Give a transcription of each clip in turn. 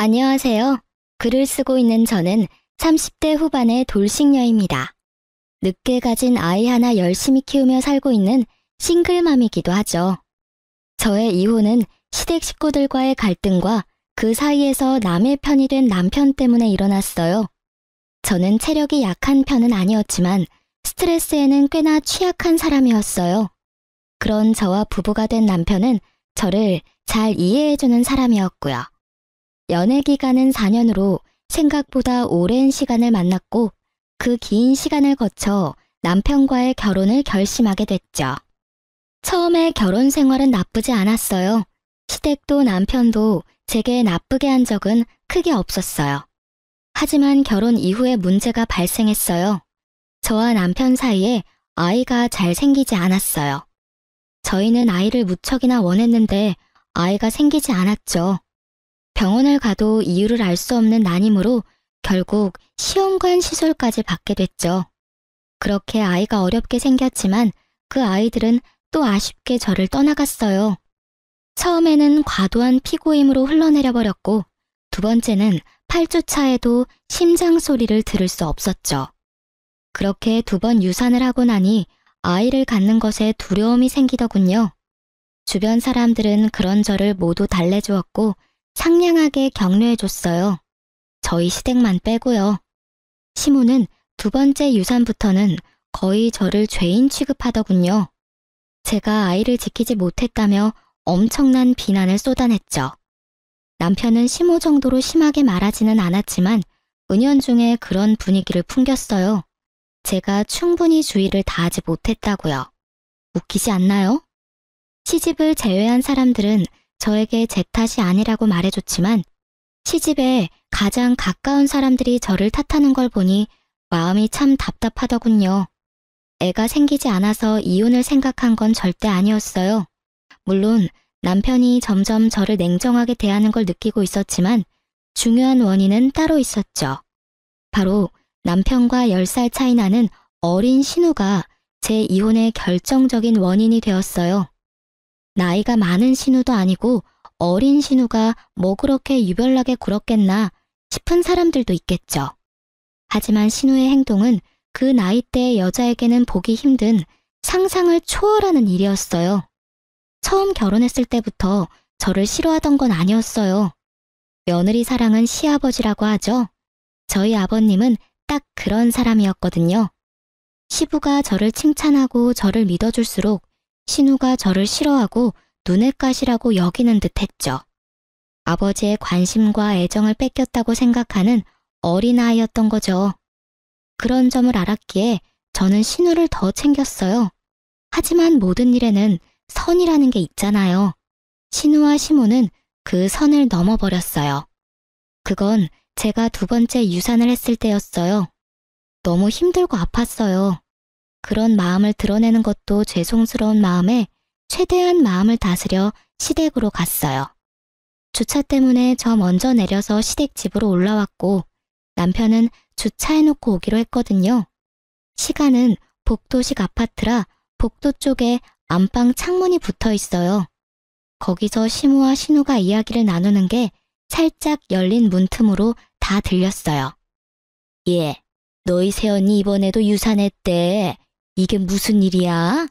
안녕하세요. 글을 쓰고 있는 저는 30대 후반의 돌싱녀입니다. 늦게 가진 아이 하나 열심히 키우며 살고 있는 싱글맘이기도 하죠. 저의 이혼은 시댁 식구들과의 갈등과 그 사이에서 남의 편이 된 남편 때문에 일어났어요. 저는 체력이 약한 편은 아니었지만 스트레스에는 꽤나 취약한 사람이었어요. 그런 저와 부부가 된 남편은 저를 잘 이해해주는 사람이었고요. 연애 기간은 4년으로 생각보다 오랜 시간을 만났고 그 긴 시간을 거쳐 남편과의 결혼을 결심하게 됐죠. 처음에 결혼 생활은 나쁘지 않았어요. 시댁도 남편도 제게 나쁘게 한 적은 크게 없었어요. 하지만 결혼 이후에 문제가 발생했어요. 저와 남편 사이에 아이가 잘 생기지 않았어요. 저희는 아이를 무척이나 원했는데 아이가 생기지 않았죠. 병원을 가도 이유를 알 수 없는 난임으로 결국 시험관 시술까지 받게 됐죠. 그렇게 아이가 어렵게 생겼지만 그 아이들은 또 아쉽게 저를 떠나갔어요. 처음에는 과도한 피고임으로 흘러내려 버렸고 두 번째는 8주 차에도 심장 소리를 들을 수 없었죠. 그렇게 2번 유산을 하고 나니 아이를 갖는 것에 두려움이 생기더군요. 주변 사람들은 그런 저를 모두 달래주었고 상냥하게 격려해줬어요. 저희 시댁만 빼고요. 시모는 2번째 유산부터는 거의 저를 죄인 취급하더군요. 제가 아이를 지키지 못했다며 엄청난 비난을 쏟아냈죠. 남편은 시모 정도로 심하게 말하지는 않았지만 은연중에 그런 분위기를 풍겼어요. 제가 충분히 주의를 다하지 못했다고요. 웃기지 않나요? 시집을 제외한 사람들은 저에게 제 탓이 아니라고 말해줬지만 시집에 가장 가까운 사람들이 저를 탓하는 걸 보니 마음이 참 답답하더군요. 애가 생기지 않아서 이혼을 생각한 건 절대 아니었어요. 물론 남편이 점점 저를 냉정하게 대하는 걸 느끼고 있었지만 중요한 원인은 따로 있었죠. 바로 남편과 10살 차이 나는 어린 신우가 제 이혼의 결정적인 원인이 되었어요. 나이가 많은 신우도 아니고 어린 신우가 뭐 그렇게 유별나게 굴었겠나 싶은 사람들도 있겠죠. 하지만 신우의 행동은 그 나이대의 여자에게는 보기 힘든 상상을 초월하는 일이었어요. 처음 결혼했을 때부터 저를 싫어하던 건 아니었어요. 며느리 사랑은 시아버지라고 하죠. 저희 아버님은 딱 그런 사람이었거든요. 시부가 저를 칭찬하고 저를 믿어줄수록 신우가 저를 싫어하고 눈엣 가시라고 여기는 듯 했죠. 아버지의 관심과 애정을 뺏겼다고 생각하는 어린아이였던 거죠. 그런 점을 알았기에 저는 신우를 더 챙겼어요. 하지만 모든 일에는 선이라는 게 있잖아요. 신우와 시모는 그 선을 넘어버렸어요. 그건 제가 2번째 유산을 했을 때였어요. 너무 힘들고 아팠어요. 그런 마음을 드러내는 것도 죄송스러운 마음에 최대한 마음을 다스려 시댁으로 갔어요. 주차 때문에 저 먼저 내려서 시댁 집으로 올라왔고 남편은 주차해놓고 오기로 했거든요. 시간은 복도식 아파트라 복도 쪽에 안방 창문이 붙어 있어요. 거기서 시모와 신우가 이야기를 나누는 게 살짝 열린 문틈으로 다 들렸어요. 예, 너희 새언니 이번에도 유산했대. 이게 무슨 일이야?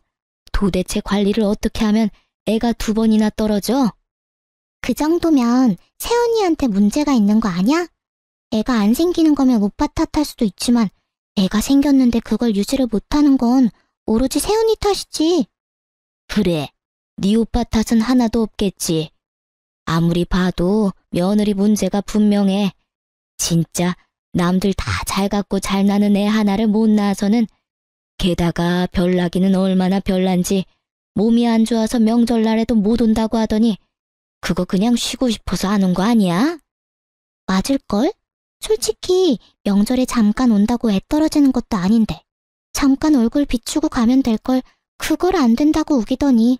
도대체 관리를 어떻게 하면 애가 2번이나 떨어져? 그 정도면 새언니한테 문제가 있는 거 아냐? 애가 안 생기는 거면 오빠 탓할 수도 있지만 애가 생겼는데 그걸 유지를 못하는 건 오로지 새언니 탓이지. 그래, 네 오빠 탓은 하나도 없겠지. 아무리 봐도 며느리 문제가 분명해. 진짜 남들 다 잘 갖고 잘 나는 애 하나를 못 낳아서는 게다가 별나기는 얼마나 별난지 몸이 안 좋아서 명절날에도 못 온다고 하더니 그거 그냥 쉬고 싶어서 안 온 거 아니야? 맞을걸? 솔직히 명절에 잠깐 온다고 애 떨어지는 것도 아닌데 잠깐 얼굴 비추고 가면 될 걸 그걸 안 된다고 우기더니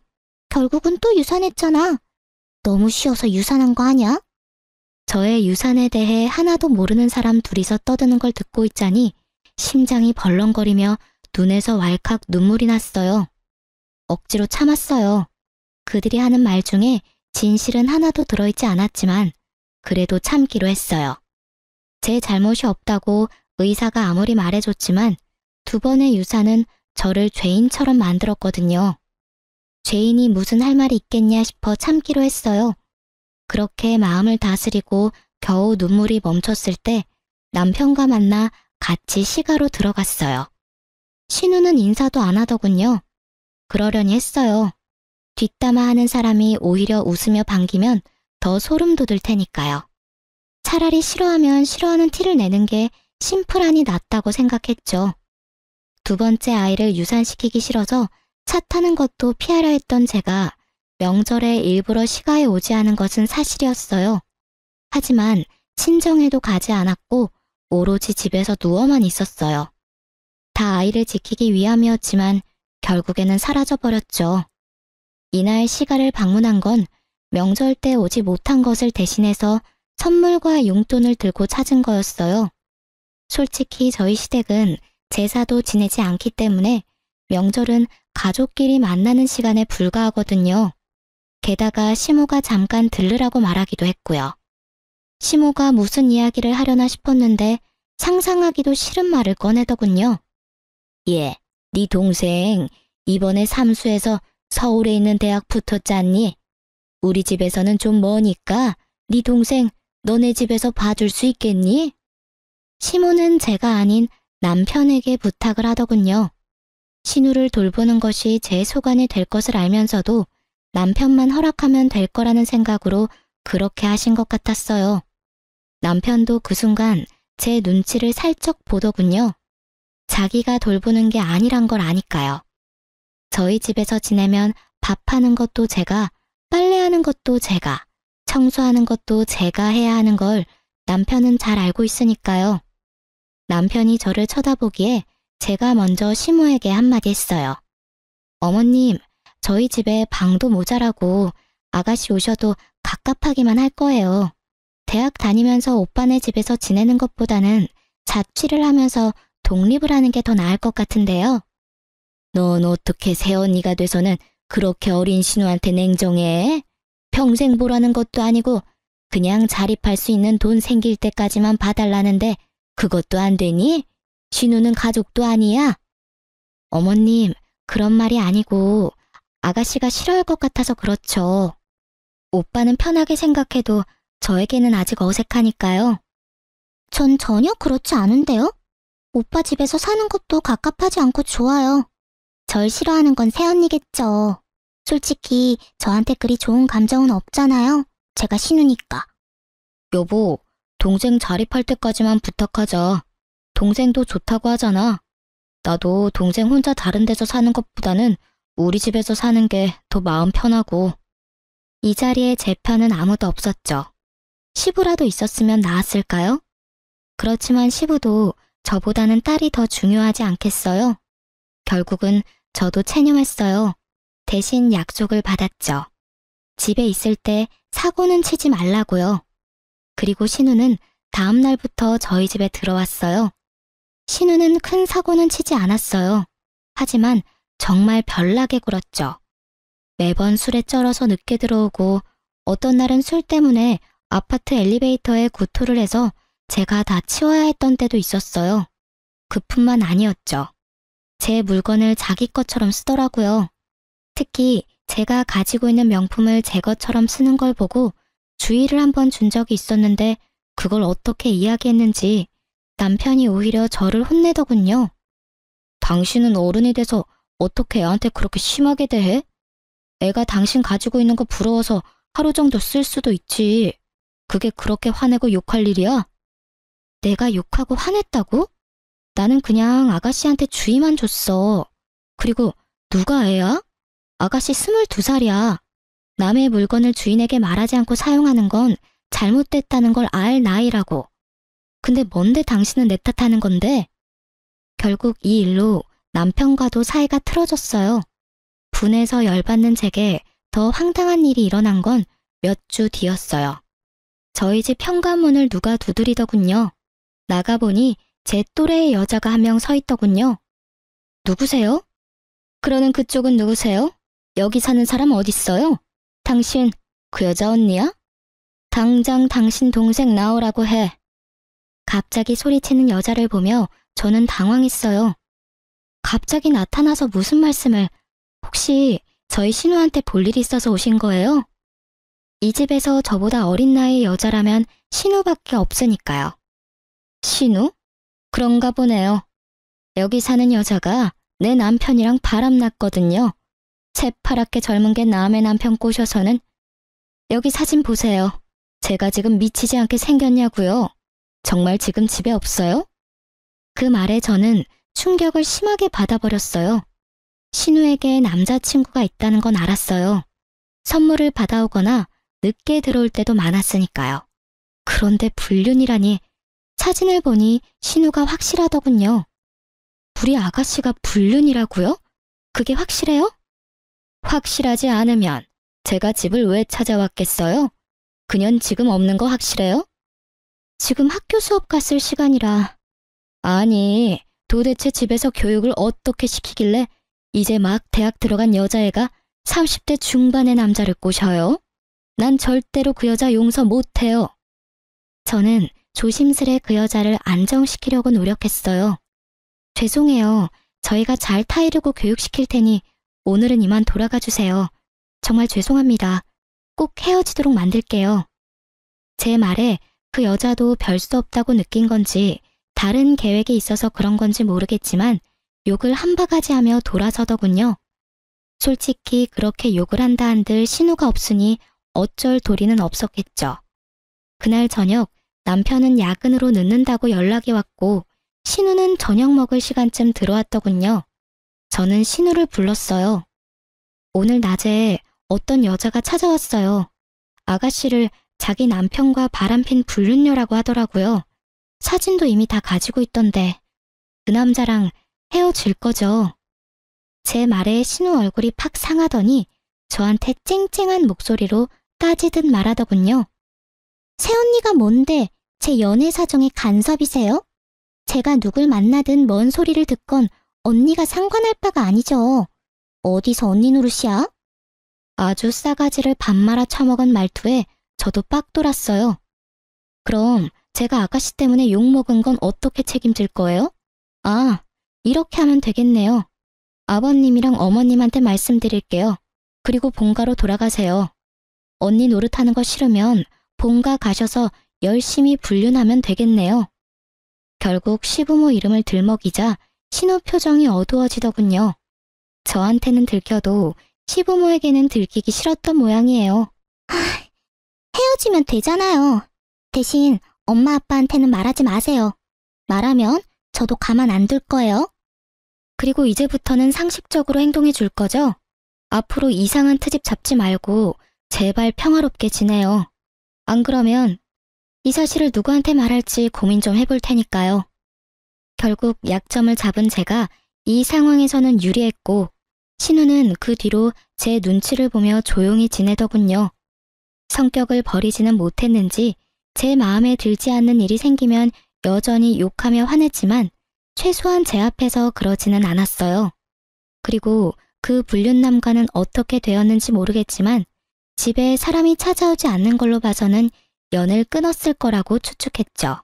결국은 또 유산했잖아. 너무 쉬워서 유산한 거 아냐? 저의 유산에 대해 하나도 모르는 사람 둘이서 떠드는 걸 듣고 있자니 심장이 벌렁거리며 눈에서 왈칵 눈물이 났어요. 억지로 참았어요. 그들이 하는 말 중에 진실은 하나도 들어있지 않았지만 그래도 참기로 했어요. 제 잘못이 없다고 의사가 아무리 말해줬지만 2번의 유산은 저를 죄인처럼 만들었거든요. 죄인이 무슨 할 말이 있겠냐 싶어 참기로 했어요. 그렇게 마음을 다스리고 겨우 눈물이 멈췄을 때 남편과 만나 같이 시가로 들어갔어요. 신우는 인사도 안 하더군요. 그러려니 했어요. 뒷담화하는 사람이 오히려 웃으며 반기면 더 소름 돋을 테니까요. 차라리 싫어하면 싫어하는 티를 내는 게 심플하니 낫다고 생각했죠. 2번째 아이를 유산시키기 싫어서 차 타는 것도 피하려 했던 제가 명절에 일부러 시가에 오지 않은 것은 사실이었어요. 하지만 친정에도 가지 않았고 오로지 집에서 누워만 있었어요. 다 아이를 지키기 위함이었지만 결국에는 사라져버렸죠. 이날 시가를 방문한 건 명절 때 오지 못한 것을 대신해서 선물과 용돈을 들고 찾은 거였어요. 솔직히 저희 시댁은 제사도 지내지 않기 때문에 명절은 가족끼리 만나는 시간에 불과하거든요. 게다가 시모가 잠깐 들르라고 말하기도 했고요. 시모가 무슨 이야기를 하려나 싶었는데 상상하기도 싫은 말을 꺼내더군요. 예, 네 동생 이번에 삼수해서 서울에 있는 대학 붙었잖니? 우리 집에서는 좀 머니까 네 동생 너네 집에서 봐줄 수 있겠니? 시모는 제가 아닌 남편에게 부탁을 하더군요. 신우를 돌보는 것이 제 소관이 될 것을 알면서도 남편만 허락하면 될 거라는 생각으로 그렇게 하신 것 같았어요. 남편도 그 순간 제 눈치를 살짝 보더군요. 자기가 돌보는 게 아니란 걸 아니까요. 저희 집에서 지내면 밥하는 것도 제가, 빨래하는 것도 제가, 청소하는 것도 제가 해야 하는 걸 남편은 잘 알고 있으니까요. 남편이 저를 쳐다보기에 제가 먼저 시모에게 한마디 했어요. 어머님, 저희 집에 방도 모자라고 아가씨 오셔도 갑갑하기만 할 거예요. 대학 다니면서 오빠네 집에서 지내는 것보다는 자취를 하면서 독립을 하는 게 더 나을 것 같은데요. 넌 어떻게 새언니가 돼서는 그렇게 어린 신우한테 냉정해? 평생 보라는 것도 아니고 그냥 자립할 수 있는 돈 생길 때까지만 봐달라는데 그것도 안 되니? 신우는 가족도 아니야? 어머님, 그런 말이 아니고 아가씨가 싫어할 것 같아서 그렇죠. 오빠는 편하게 생각해도 저에게는 아직 어색하니까요. 전 전혀 그렇지 않은데요? 오빠 집에서 사는 것도 갑갑하지 않고 좋아요. 절 싫어하는 건 새언니겠죠. 솔직히 저한테 그리 좋은 감정은 없잖아요. 제가 신우니까. 여보, 동생 자립할 때까지만 부탁하자. 동생도 좋다고 하잖아. 나도 동생 혼자 다른 데서 사는 것보다는 우리 집에서 사는 게 더 마음 편하고. 이 자리에 제 편은 아무도 없었죠. 시부라도 있었으면 나았을까요? 그렇지만 시부도 저보다는 딸이 더 중요하지 않겠어요? 결국은 저도 체념했어요. 대신 약속을 받았죠. 집에 있을 때 사고는 치지 말라고요. 그리고 신우는 다음 날부터 저희 집에 들어왔어요. 신우는 큰 사고는 치지 않았어요. 하지만 정말 별나게 굴었죠. 매번 술에 쩔어서 늦게 들어오고 어떤 날은 술 때문에 아파트 엘리베이터에 구토를 해서 제가 다 치워야 했던 때도 있었어요. 그뿐만 아니었죠. 제 물건을 자기 것처럼 쓰더라고요. 특히 제가 가지고 있는 명품을 제 것처럼 쓰는 걸 보고 주의를 한번 준 적이 있었는데 그걸 어떻게 이야기했는지 남편이 오히려 저를 혼내더군요. 당신은 어른이 돼서 어떻게 애한테 그렇게 심하게 대해? 애가 당신 가지고 있는 거 부러워서 하루 정도 쓸 수도 있지. 그게 그렇게 화내고 욕할 일이야? 내가 욕하고 화냈다고? 나는 그냥 아가씨한테 주의만 줬어. 그리고 누가 애야? 아가씨 22살이야. 남의 물건을 주인에게 말하지 않고 사용하는 건 잘못됐다는 걸 알 나이라고. 근데 뭔데 당신은 내 탓하는 건데? 결국 이 일로 남편과도 사이가 틀어졌어요. 분해서 열받는 제게 더 황당한 일이 일어난 건 몇 주 뒤였어요. 저희 집 현관문을 누가 두드리더군요. 나가보니 제 또래의 여자가 한 명 서 있더군요. 누구세요? 그러는 그쪽은 누구세요? 여기 사는 사람 어딨어요? 당신 그 여자 언니야? 당장 당신 동생 나오라고 해. 갑자기 소리치는 여자를 보며 저는 당황했어요. 갑자기 나타나서 무슨 말씀을, 혹시 저희 신우한테 볼 일이 있어서 오신 거예요? 이 집에서 저보다 어린 나이의 여자라면 신우밖에 없으니까요. 신우? 그런가 보네요. 여기 사는 여자가 내 남편이랑 바람났거든요. 새파랗게 젊은 게 남의 남편 꼬셔서는. 여기 사진 보세요. 제가 지금 미치지 않게 생겼냐고요. 정말 지금 집에 없어요? 그 말에 저는 충격을 심하게 받아버렸어요. 신우에게 남자친구가 있다는 건 알았어요. 선물을 받아오거나 늦게 들어올 때도 많았으니까요. 그런데 불륜이라니. 사진을 보니 신우가 확실하더군요. 우리 아가씨가 불륜이라고요? 그게 확실해요? 확실하지 않으면 제가 집을 왜 찾아왔겠어요? 그년 지금 없는 거 확실해요? 지금 학교 수업 갔을 시간이라. 아니, 도대체 집에서 교육을 어떻게 시키길래 이제 막 대학 들어간 여자애가 30대 중반의 남자를 꼬셔요? 난 절대로 그 여자 용서 못해요. 저는 조심스레 그 여자를 안정시키려고 노력했어요. 죄송해요. 저희가 잘 타이르고 교육시킬 테니 오늘은 이만 돌아가 주세요. 정말 죄송합니다. 꼭 헤어지도록 만들게요. 제 말에 그 여자도 별 수 없다고 느낀 건지 다른 계획이 있어서 그런 건지 모르겠지만 욕을 한 바가지 하며 돌아서더군요. 솔직히 그렇게 욕을 한다 한들 신우가 없으니 어쩔 도리는 없었겠죠. 그날 저녁 남편은 야근으로 늦는다고 연락이 왔고 신우는 저녁 먹을 시간쯤 들어왔더군요. 저는 신우를 불렀어요. 오늘 낮에 어떤 여자가 찾아왔어요. 아가씨를 자기 남편과 바람핀 불륜녀라고 하더라고요. 사진도 이미 다 가지고 있던데 그 남자랑 헤어질 거죠. 제 말에 신우 얼굴이 팍 상하더니 저한테 쨍쨍한 목소리로 따지듯 말하더군요. 새언니가 뭔데 제 연애 사정에 간섭이세요? 제가 누굴 만나든 뭔 소리를 듣건 언니가 상관할 바가 아니죠. 어디서 언니 노릇이야? 아주 싸가지를 밥 말아 처먹은 말투에 저도 빡 돌았어요. 그럼 제가 아가씨 때문에 욕먹은 건 어떻게 책임질 거예요? 아, 이렇게 하면 되겠네요. 아버님이랑 어머님한테 말씀드릴게요. 그리고 본가로 돌아가세요. 언니 노릇하는 거 싫으면 본가 가셔서 열심히 불륜하면 되겠네요. 결국 시부모 이름을 들먹이자 신우 표정이 어두워지더군요. 저한테는 들켜도 시부모에게는 들키기 싫었던 모양이에요. 헤어지면 되잖아요. 대신 엄마 아빠한테는 말하지 마세요. 말하면 저도 가만 안 둘 거예요. 그리고 이제부터는 상식적으로 행동해 줄 거죠? 앞으로 이상한 트집 잡지 말고 제발 평화롭게 지내요. 안 그러면 이 사실을 누구한테 말할지 고민 좀 해볼 테니까요. 결국 약점을 잡은 제가 이 상황에서는 유리했고 신우는 그 뒤로 제 눈치를 보며 조용히 지내더군요. 성격을 버리지는 못했는지 제 마음에 들지 않는 일이 생기면 여전히 욕하며 화냈지만 최소한 제 앞에서 그러지는 않았어요. 그리고 그 불륜남과는 어떻게 되었는지 모르겠지만 집에 사람이 찾아오지 않는 걸로 봐서는 연을 끊었을 거라고 추측했죠.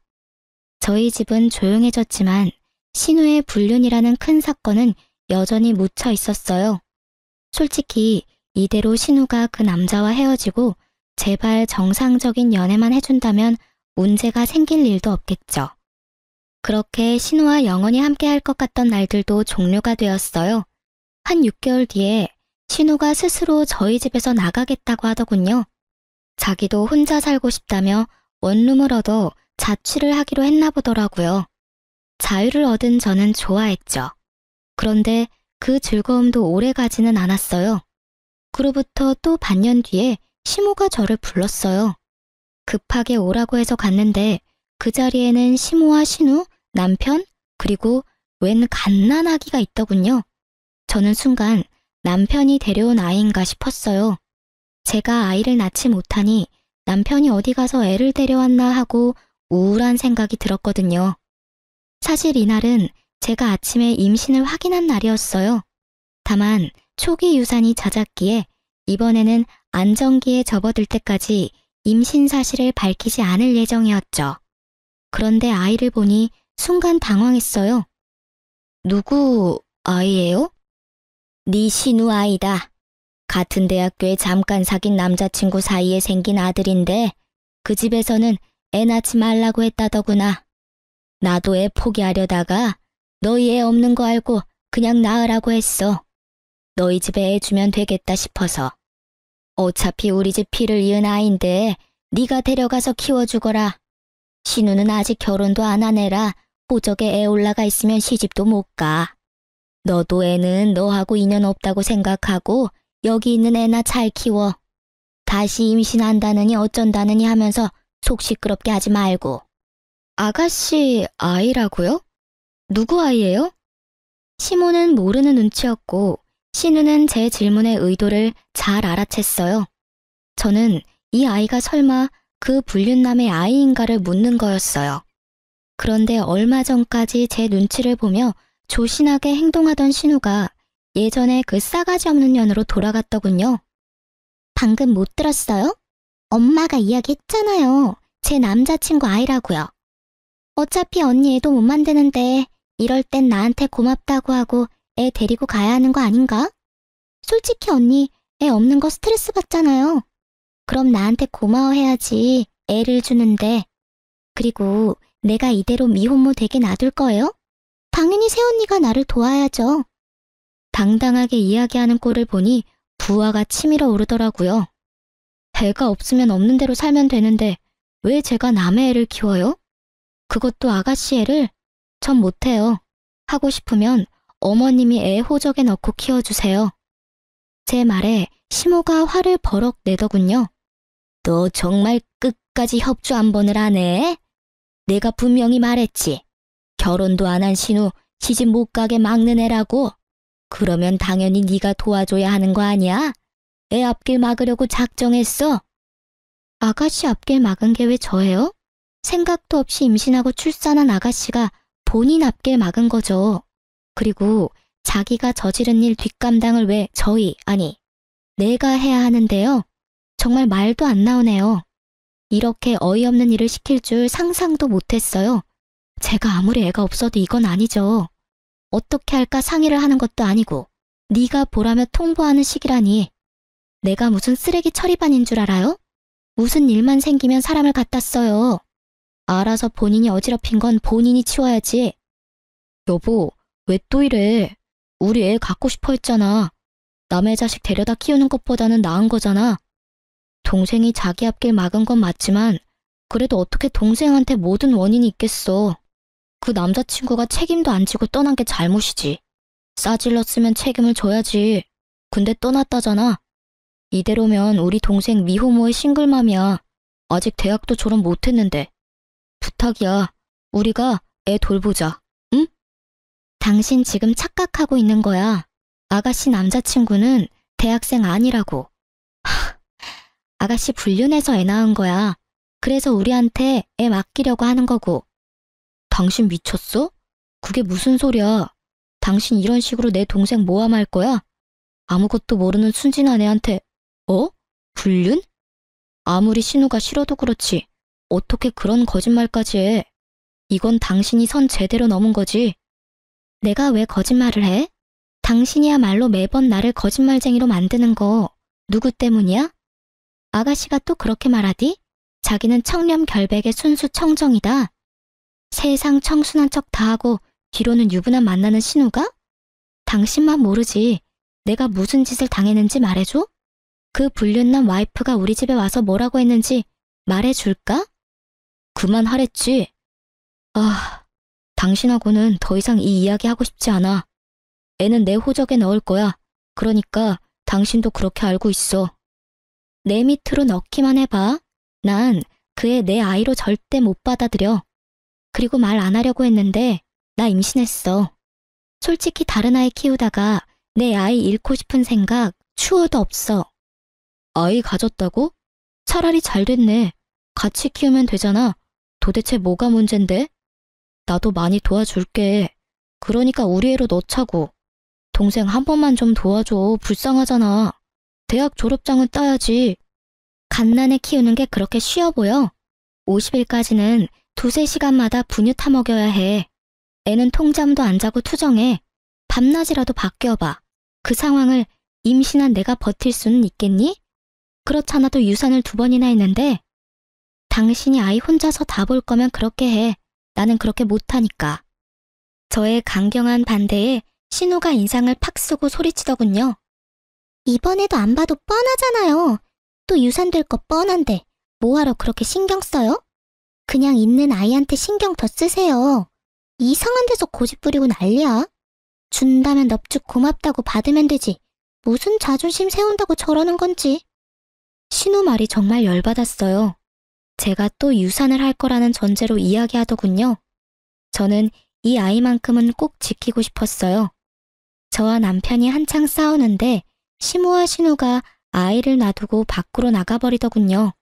저희 집은 조용해졌지만 신우의 불륜이라는 큰 사건은 여전히 묻혀 있었어요. 솔직히 이대로 신우가 그 남자와 헤어지고 제발 정상적인 연애만 해준다면 문제가 생길 일도 없겠죠. 그렇게 신우와 영원히 함께 할 것 같던 날들도 종료가 되었어요. 한 6개월 뒤에 신우가 스스로 저희 집에서 나가겠다고 하더군요. 자기도 혼자 살고 싶다며 원룸을 얻어 자취를 하기로 했나 보더라고요. 자유를 얻은 저는 좋아했죠. 그런데 그 즐거움도 오래 가지는 않았어요. 그로부터 또 반년 뒤에 시모가 저를 불렀어요. 급하게 오라고 해서 갔는데 그 자리에는 시모와 신우, 남편, 그리고 웬 갓난아기가 있더군요. 저는 순간 남편이 데려온 아이인가 싶었어요. 제가 아이를 낳지 못하니 남편이 어디 가서 애를 데려왔나 하고 우울한 생각이 들었거든요. 사실 이날은 제가 아침에 임신을 확인한 날이었어요. 다만 초기 유산이 잦았기에 이번에는 안정기에 접어들 때까지 임신 사실을 밝히지 않을 예정이었죠. 그런데 아이를 보니 순간 당황했어요. 누구 아이예요? 네 신우 아이다. 같은 대학교에 잠깐 사귄 남자친구 사이에 생긴 아들인데 그 집에서는 애 낳지 말라고 했다더구나. 나도 애 포기하려다가 너희 애 없는 거 알고 그냥 낳으라고 했어. 너희 집에 애 주면 되겠다 싶어서. 어차피 우리 집 피를 이은 아이인데 네가 데려가서 키워주거라. 신우는 아직 결혼도 안 한 애라 호적에 애 올라가 있으면 시집도 못 가. 너도 애는 너하고 인연 없다고 생각하고 여기 있는 애나 잘 키워. 다시 임신한다느니 어쩐다느니 하면서 속 시끄럽게 하지 말고. 아가씨 아이라고요? 누구 아이예요? 시모는 모르는 눈치였고 신우는 제 질문의 의도를 잘 알아챘어요. 저는 이 아이가 설마 그 불륜남의 아이인가를 묻는 거였어요. 그런데 얼마 전까지 제 눈치를 보며 조신하게 행동하던 신우가 예전에 그 싸가지 없는 년으로 돌아갔더군요. 방금 못 들었어요? 엄마가 이야기했잖아요. 제 남자친구 아이라고요. 어차피 언니 애도 못 만드는데 이럴 땐 나한테 고맙다고 하고 애 데리고 가야 하는 거 아닌가? 솔직히 언니 애 없는 거 스트레스 받잖아요. 그럼 나한테 고마워해야지 애를 주는데. 그리고 내가 이대로 미혼모 되게 놔둘 거예요? 당연히 새언니가 나를 도와야죠. 당당하게 이야기하는 꼴을 보니 부하가 치밀어 오르더라고요. 애가 없으면 없는 대로 살면 되는데 왜 제가 남의 애를 키워요? 그것도 아가씨 애를? 전 못해요. 하고 싶으면 어머님이 애 호적에 넣고 키워주세요. 제 말에 시모가 화를 버럭 내더군요. 너 정말 끝까지 협조 한 번을 하네? 내가 분명히 말했지. 결혼도 안 한 신우 시집 못 가게 막는 애라고. 그러면 당연히 네가 도와줘야 하는 거 아니야? 애 앞길 막으려고 작정했어. 아가씨 앞길 막은 게 왜 저예요? 생각도 없이 임신하고 출산한 아가씨가 본인 앞길 막은 거죠. 그리고 자기가 저지른 일 뒷감당을 왜 아니 내가 해야 하는데요. 정말 말도 안 나오네요. 이렇게 어이없는 일을 시킬 줄 상상도 못했어요. 제가 아무리 애가 없어도 이건 아니죠. 어떻게 할까 상의를 하는 것도 아니고 네가 보라며 통보하는 식이라니. 내가 무슨 쓰레기 처리반인 줄 알아요? 무슨 일만 생기면 사람을 갖다 써요. 알아서 본인이 어지럽힌 건 본인이 치워야지. 여보, 왜 또 이래? 우리 애 갖고 싶어 했잖아. 남의 자식 데려다 키우는 것보다는 나은 거잖아. 동생이 자기 앞길 막은 건 맞지만 그래도 어떻게 동생한테 모든 원인이 있겠어. 그 남자친구가 책임도 안 지고 떠난 게 잘못이지. 싸질렀으면 책임을 져야지. 근데 떠났다잖아. 이대로면 우리 동생 미호모의 싱글맘이야. 아직 대학도 졸업 못했는데. 부탁이야. 우리가 애 돌보자. 응? 당신 지금 착각하고 있는 거야. 아가씨 남자친구는 대학생 아니라고. 아가씨 불륜해서 애 낳은 거야. 그래서 우리한테 애 맡기려고 하는 거고. 당신 미쳤어? 그게 무슨 소리야. 당신 이런 식으로 내 동생 모함할 거야? 아무것도 모르는 순진한 애한테 불륜? 아무리 신우가 싫어도 그렇지. 어떻게 그런 거짓말까지 해. 이건 당신이 선 제대로 넘은 거지. 내가 왜 거짓말을 해? 당신이야말로 매번 나를 거짓말쟁이로 만드는 거 누구 때문이야? 아가씨가 또 그렇게 말하디? 자기는 청렴결백의 순수 청정이다. 세상 청순한 척 다 하고 뒤로는 유부남 만나는 신우가? 당신만 모르지. 내가 무슨 짓을 당했는지 말해줘? 그 불륜남 와이프가 우리 집에 와서 뭐라고 했는지 말해줄까? 그만하랬지. 당신하고는 더 이상 이 이야기 하고 싶지 않아. 애는 내 호적에 넣을 거야. 그러니까 당신도 그렇게 알고 있어. 내 밑으로 넣기만 해봐. 난 그 애 내 아이로 절대 못 받아들여. 그리고 말 안 하려고 했는데 나 임신했어. 솔직히 다른 아이 키우다가 내 아이 잃고 싶은 생각 추워도 없어. 아이 가졌다고? 차라리 잘 됐네. 같이 키우면 되잖아. 도대체 뭐가 문젠데? 나도 많이 도와줄게. 그러니까 우리 애로 넣자고. 동생 한 번만 좀 도와줘. 불쌍하잖아. 대학 졸업장은 따야지. 갓난애 키우는 게 그렇게 쉬워 보여? 50일까지는 두세 시간마다 분유 타먹여야 해. 애는 통잠도 안 자고 투정해. 밤낮이라도 바뀌어봐. 그 상황을 임신한 내가 버틸 수는 있겠니? 그렇잖아도 유산을 2번이나 했는데 당신이 아이 혼자서 다 볼 거면 그렇게 해. 나는 그렇게 못하니까. 저의 강경한 반대에 신우가 인상을 팍 쓰고 소리치더군요. 이번에도 안 봐도 뻔하잖아요. 또 유산될 거 뻔한데 뭐하러 그렇게 신경 써요? 그냥 있는 아이한테 신경 더 쓰세요. 이상한 데서 고집 부리고 난리야. 준다면 넙죽 고맙다고 받으면 되지. 무슨 자존심 세운다고 저러는 건지. 신우 말이 정말 열받았어요. 제가 또 유산을 할 거라는 전제로 이야기하더군요. 저는 이 아이만큼은 꼭 지키고 싶었어요. 저와 남편이 한창 싸우는데 시모와 신우가 아이를 놔두고 밖으로 나가버리더군요.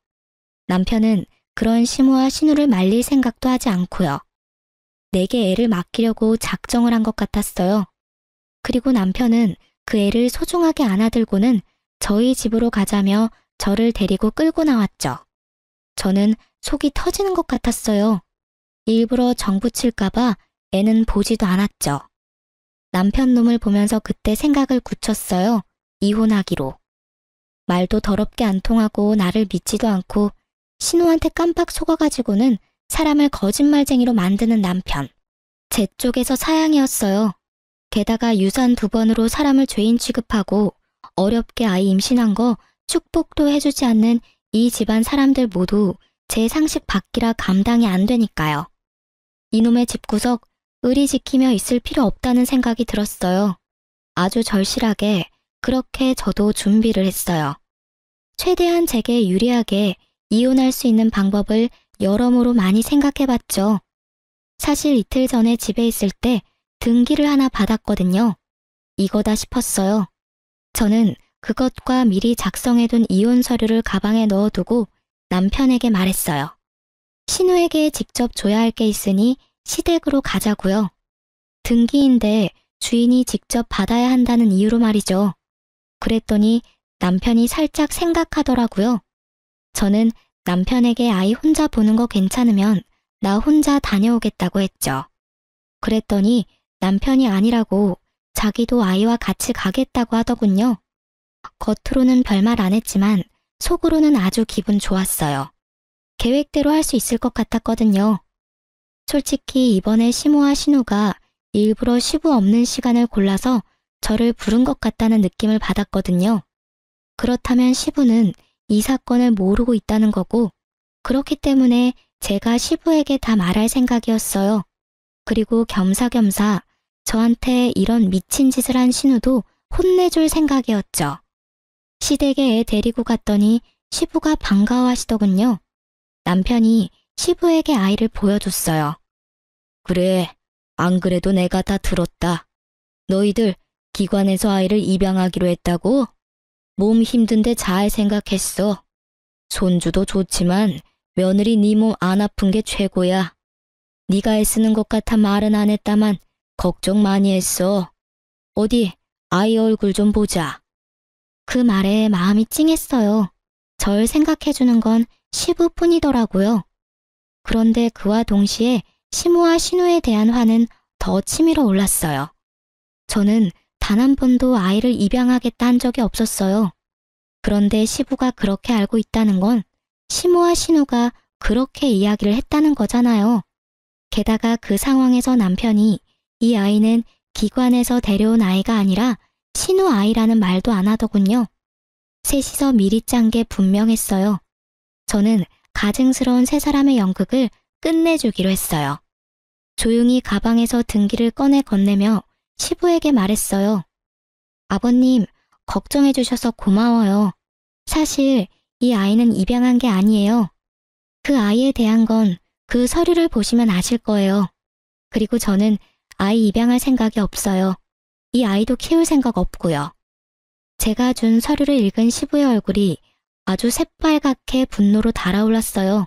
남편은 그런 시모와 신우를 말릴 생각도 하지 않고요. 내게 애를 맡기려고 작정을 한 것 같았어요. 그리고 남편은 그 애를 소중하게 안아들고는 저희 집으로 가자며 저를 데리고 끌고 나왔죠. 저는 속이 터지는 것 같았어요. 일부러 정붙일까봐 애는 보지도 않았죠. 남편 놈을 보면서 그때 생각을 굳혔어요. 이혼하기로. 말도 더럽게 안 통하고 나를 믿지도 않고 신우한테 깜빡 속아가지고는 사람을 거짓말쟁이로 만드는 남편. 제 쪽에서 사양이었어요. 게다가 유산 2번으로 사람을 죄인 취급하고 어렵게 아이 임신한 거 축복도 해주지 않는 이 집안 사람들 모두 제 상식 밖이라 감당이 안 되니까요. 이놈의 집구석 의리 지키며 있을 필요 없다는 생각이 들었어요. 아주 절실하게 그렇게 저도 준비를 했어요. 최대한 제게 유리하게 이혼할 수 있는 방법을 여러모로 많이 생각해봤죠. 사실 이틀 전에 집에 있을 때 등기를 하나 받았거든요. 이거다 싶었어요. 저는 그것과 미리 작성해둔 이혼 서류를 가방에 넣어두고 남편에게 말했어요. 신우에게 직접 줘야 할 게 있으니 시댁으로 가자고요. 등기인데 주인이 직접 받아야 한다는 이유로 말이죠. 그랬더니 남편이 살짝 생각하더라고요. 저는 남편에게 아이 혼자 보는 거 괜찮으면 나 혼자 다녀오겠다고 했죠. 그랬더니 남편이 아니라고 자기도 아이와 같이 가겠다고 하더군요. 겉으로는 별말 안 했지만 속으로는 아주 기분 좋았어요. 계획대로 할 수 있을 것 같았거든요. 솔직히 이번에 시모와 신우가 일부러 시부 없는 시간을 골라서 저를 부른 것 같다는 느낌을 받았거든요. 그렇다면 시부는 이 사건을 모르고 있다는 거고, 그렇기 때문에 제가 시부에게 다 말할 생각이었어요. 그리고 겸사겸사 저한테 이런 미친 짓을 한 신우도 혼내줄 생각이었죠. 시댁에 애 데리고 갔더니 시부가 반가워하시더군요. 남편이 시부에게 아이를 보여줬어요. 그래, 안 그래도 내가 다 들었다. 너희들 기관에서 아이를 입양하기로 했다고? 몸 힘든데 잘 생각했어. 손주도 좋지만 며느리 네 몸 안 아픈 게 최고야. 네가 애쓰는 것 같아 말은 안 했다만 걱정 많이 했어. 어디 아이 얼굴 좀 보자. 그 말에 마음이 찡했어요. 절 생각해주는 건 시부뿐이더라고요. 그런데 그와 동시에 시모와 신우에 대한 화는 더 치밀어 올랐어요. 저는 단 한 번도 아이를 입양하겠다 한 적이 없었어요. 그런데 시부가 그렇게 알고 있다는 건 시모와 신우가 그렇게 이야기를 했다는 거잖아요. 게다가 그 상황에서 남편이 이 아이는 기관에서 데려온 아이가 아니라 신우 아이라는 말도 안 하더군요. 셋이서 미리 짠 게 분명했어요. 저는 가증스러운 세 사람의 연극을 끝내주기로 했어요. 조용히 가방에서 등기를 꺼내 건네며 시부에게 말했어요. 아버님, 걱정해 주셔서 고마워요. 사실 이 아이는 입양한 게 아니에요. 그 아이에 대한 건 그 서류를 보시면 아실 거예요. 그리고 저는 아이 입양할 생각이 없어요. 이 아이도 키울 생각 없고요. 제가 준 서류를 읽은 시부의 얼굴이 아주 새빨갛게 분노로 달아올랐어요.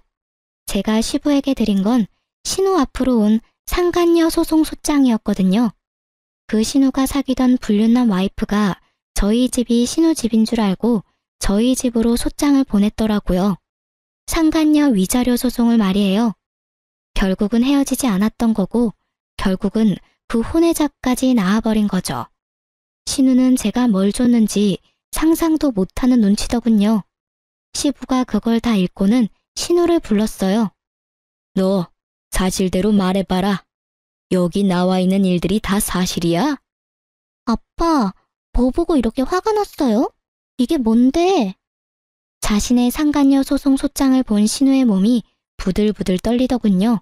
제가 시부에게 드린 건 신우 앞으로 온 상간녀 소송 소장이었거든요. 그 신우가 사귀던 불륜남 와이프가 저희 집이 신우 집인 줄 알고 저희 집으로 소장을 보냈더라고요. 상간녀 위자료 소송을 말이에요. 결국은 헤어지지 않았던 거고 결국은 그 혼외자까지 낳아버린 거죠. 신우는 제가 뭘 줬는지 상상도 못하는 눈치더군요. 시부가 그걸 다 읽고는 신우를 불렀어요. 너 사실대로 말해봐라. 여기 나와 있는 일들이 다 사실이야? 아빠, 뭐 보고 이렇게 화가 났어요? 이게 뭔데? 자신의 상간녀 소송 소장을 본 신우의 몸이 부들부들 떨리더군요.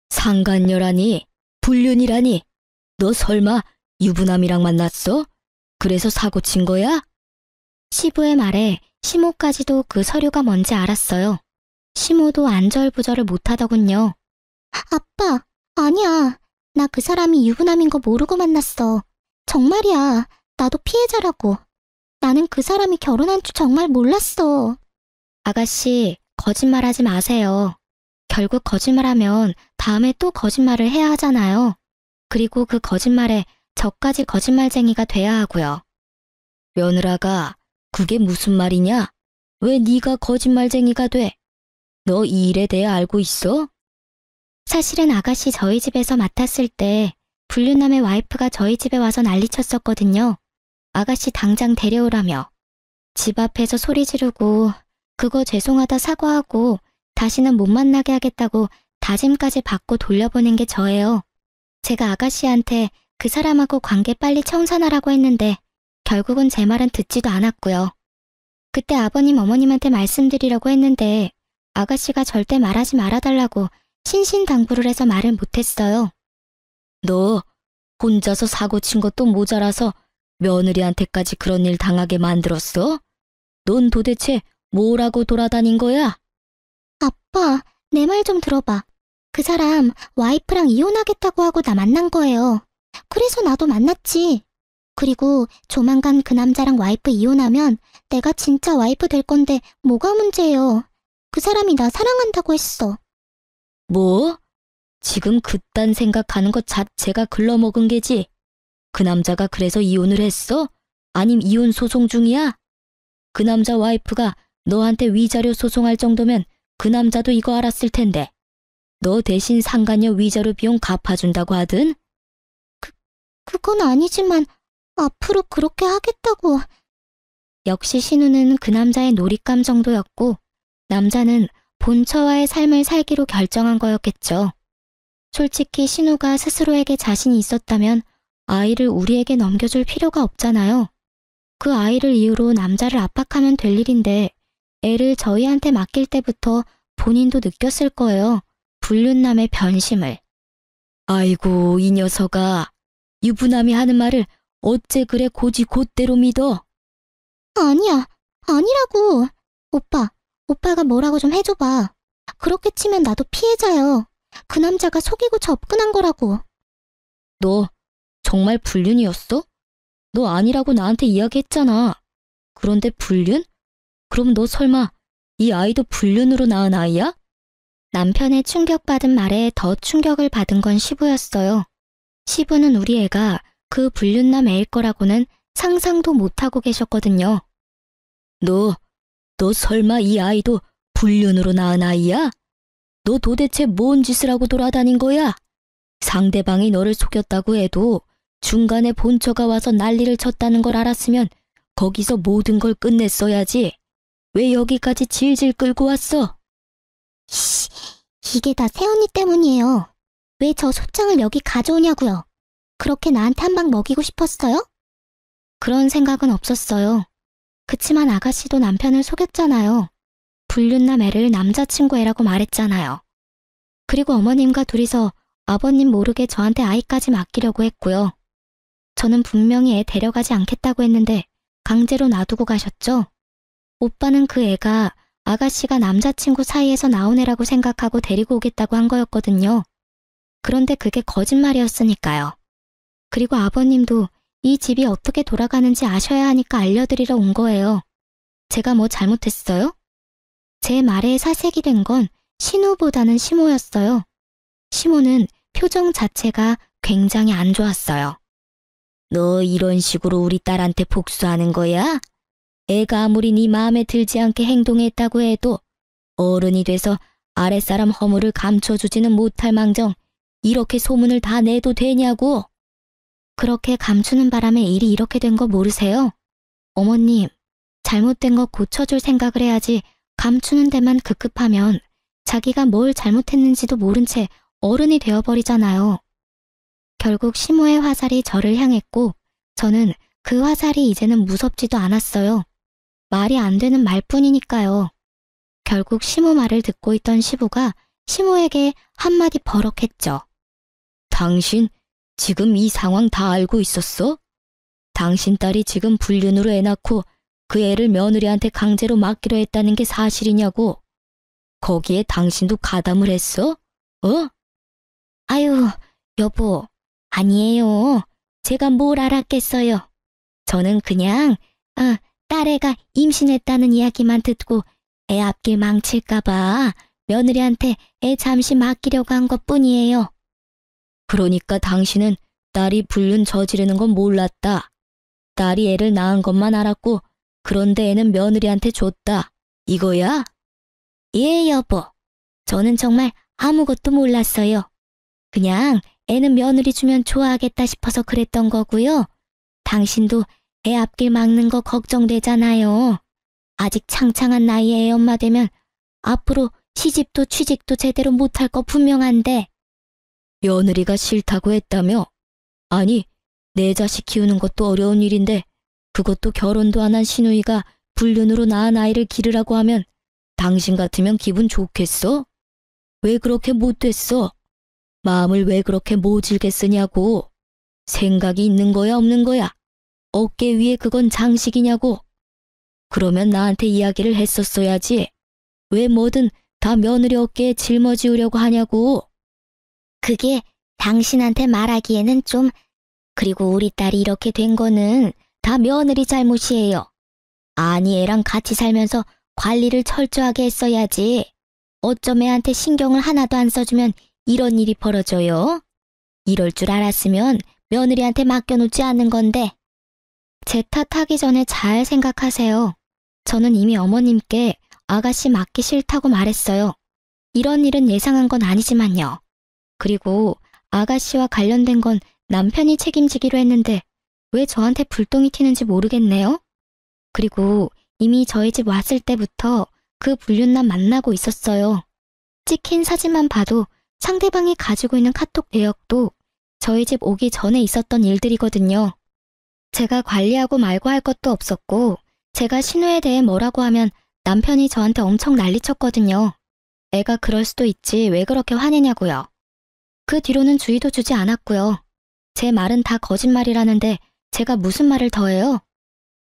상간녀라니? 불륜이라니? 너 설마 유부남이랑 만났어? 그래서 사고 친 거야? 시부의 말에 시모까지도 그 서류가 뭔지 알았어요. 시모도 안절부절을 못하더군요. 아빠, 아니야. 나 그 사람이 유부남인 거 모르고 만났어. 정말이야. 나도 피해자라고. 나는 그 사람이 결혼한 줄 정말 몰랐어. 아가씨, 거짓말하지 마세요. 결국 거짓말하면 다음에 또 거짓말을 해야 하잖아요. 그리고 그 거짓말에 저까지 거짓말쟁이가 돼야 하고요. 며느라가 그게 무슨 말이냐? 왜 네가 거짓말쟁이가 돼? 너 이 일에 대해 알고 있어? 사실은 아가씨 저희 집에서 맡았을 때 불륜남의 와이프가 저희 집에 와서 난리쳤었거든요. 아가씨 당장 데려오라며. 집 앞에서 소리 지르고 그거 죄송하다 사과하고 다시는 못 만나게 하겠다고 다짐까지 받고 돌려보낸 게 저예요. 제가 아가씨한테 그 사람하고 관계 빨리 청산하라고 했는데 결국은 제 말은 듣지도 않았고요. 그때 아버님 어머님한테 말씀드리려고 했는데 아가씨가 절대 말하지 말아달라고 신신당부를 해서 말을 못했어요. 너 혼자서 사고 친 것도 모자라서 며느리한테까지 그런 일 당하게 만들었어? 넌 도대체 뭐라고 돌아다닌 거야? 아빠, 내 말 좀 들어봐. 그 사람 와이프랑 이혼하겠다고 하고 나 만난 거예요. 그래서 나도 만났지. 그리고 조만간 그 남자랑 와이프 이혼하면 내가 진짜 와이프 될 건데 뭐가 문제예요. 그 사람이 나 사랑한다고 했어. 뭐? 지금 그딴 생각하는 것 자체가 글러먹은 게지. 그 남자가 그래서 이혼을 했어? 아님 이혼 소송 중이야? 그 남자 와이프가 너한테 위자료 소송할 정도면 그 남자도 이거 알았을 텐데. 너 대신 상간녀 위자료 비용 갚아준다고 하든? 그건 아니지만 앞으로 그렇게 하겠다고. 역시 신우는 그 남자의 놀잇감 정도였고 남자는 본처와의 삶을 살기로 결정한 거였겠죠. 솔직히 신우가 스스로에게 자신이 있었다면 아이를 우리에게 넘겨줄 필요가 없잖아요. 그 아이를 이유로 남자를 압박하면 될 일인데 애를 저희한테 맡길 때부터 본인도 느꼈을 거예요. 불륜남의 변심을. 아이고 이 녀석아. 유부남이 하는 말을 어째 그래 고지 곧대로 믿어? 아니야, 아니라고. 오빠가 뭐라고 좀 해줘봐. 그렇게 치면 나도 피해자요. 그 남자가 속이고 접근한 거라고. 너 정말 불륜이었어? 너 아니라고 나한테 이야기했잖아. 그런데 불륜? 그럼 너 설마 이 아이도 불륜으로 낳은 아이야? 남편의 충격받은 말에 더 충격을 받은 건 시부였어요. 시부는 우리 애가 그 불륜남 애일 거라고는 상상도 못하고 계셨거든요. 너 설마 이 아이도 불륜으로 낳은 아이야? 너 도대체 뭔 짓을 하고 돌아다닌 거야? 상대방이 너를 속였다고 해도 중간에 본처가 와서 난리를 쳤다는 걸 알았으면 거기서 모든 걸 끝냈어야지. 왜 여기까지 질질 끌고 왔어? 이게 다 새언니 때문이에요. 왜 저 소장을 여기 가져오냐고요. 그렇게 나한테 한 방 먹이고 싶었어요? 그런 생각은 없었어요. 그치만 아가씨도 남편을 속였잖아요. 불륜남 애를 남자친구 애라고 말했잖아요. 그리고 어머님과 둘이서 아버님 모르게 저한테 아이까지 맡기려고 했고요. 저는 분명히 애 데려가지 않겠다고 했는데 강제로 놔두고 가셨죠. 오빠는 그 애가 아가씨가 남자친구 사이에서 나온 애라고 생각하고 데리고 오겠다고 한 거였거든요. 그런데 그게 거짓말이었으니까요. 그리고 아버님도 이 집이 어떻게 돌아가는지 아셔야 하니까 알려드리러 온 거예요. 제가 뭐 잘못했어요? 제 말에 사색이 된 건 신우보다는 시모였어요. 시모는 표정 자체가 굉장히 안 좋았어요. 너 이런 식으로 우리 딸한테 복수하는 거야? 애가 아무리 네 마음에 들지 않게 행동했다고 해도 어른이 돼서 아랫사람 허물을 감춰주지는 못할 망정 이렇게 소문을 다 내도 되냐고. 그렇게 감추는 바람에 일이 이렇게 된 거 모르세요? 어머님, 잘못된 거 고쳐줄 생각을 해야지 감추는 데만 급급하면 자기가 뭘 잘못했는지도 모른 채 어른이 되어버리잖아요. 결국 시모의 화살이 저를 향했고 저는 그 화살이 이제는 무섭지도 않았어요. 말이 안 되는 말뿐이니까요. 결국 시모 말을 듣고 있던 시부가 시모에게 한마디 버럭했죠. 당신 지금 이 상황 다 알고 있었어? 당신 딸이 지금 불륜으로 애 낳고 그 애를 며느리한테 강제로 맡기로 했다는 게 사실이냐고. 거기에 당신도 가담을 했어? 어? 아유, 여보, 아니에요. 제가 뭘 알았겠어요. 저는 그냥 딸애가 임신했다는 이야기만 듣고 애 앞길 망칠까봐 며느리한테 애 잠시 맡기려고 한 것뿐이에요. 그러니까 당신은 딸이 불륜 저지르는 건 몰랐다. 딸이 애를 낳은 것만 알았고 그런데 애는 며느리한테 줬다. 이거야? 예, 여보. 저는 정말 아무것도 몰랐어요. 그냥 애는 며느리 주면 좋아하겠다 싶어서 그랬던 거고요. 당신도 애 앞길 막는 거 걱정되잖아요. 아직 창창한 나이에 애 엄마 되면 앞으로 시집도 취직도 제대로 못할 거 분명한데. 며느리가 싫다고 했다며? 아니, 내 자식 키우는 것도 어려운 일인데 그것도 결혼도 안 한 시누이가 불륜으로 낳은 아이를 기르라고 하면 당신 같으면 기분 좋겠어? 왜 그렇게 못됐어? 마음을 왜 그렇게 모질게 쓰냐고. 생각이 있는 거야 없는 거야? 어깨 위에 그건 장식이냐고. 그러면 나한테 이야기를 했었어야지. 왜 뭐든 다 며느리 어깨에 짊어지우려고 하냐고. 그게 당신한테 말하기에는 좀. 그리고 우리 딸이 이렇게 된 거는 다 며느리 잘못이에요. 아니, 애랑 같이 살면서 관리를 철저하게 했어야지. 어쩜 애한테 신경을 하나도 안 써주면 이런 일이 벌어져요? 이럴 줄 알았으면 며느리한테 맡겨놓지 않는 건데. 제 탓하기 전에 잘 생각하세요. 저는 이미 어머님께 아가씨 맡기 싫다고 말했어요. 이런 일은 예상한 건 아니지만요. 그리고 아가씨와 관련된 건 남편이 책임지기로 했는데 왜 저한테 불똥이 튀는지 모르겠네요. 그리고 이미 저희 집 왔을 때부터 그 불륜남 만나고 있었어요. 찍힌 사진만 봐도 상대방이 가지고 있는 카톡 내역도 저희 집 오기 전에 있었던 일들이거든요. 제가 관리하고 말고 할 것도 없었고 제가 신우에 대해 뭐라고 하면 남편이 저한테 엄청 난리쳤거든요. 애가 그럴 수도 있지 왜 그렇게 화내냐고요. 그 뒤로는 주의도 주지 않았고요. 제 말은 다 거짓말이라는데 제가 무슨 말을 더해요?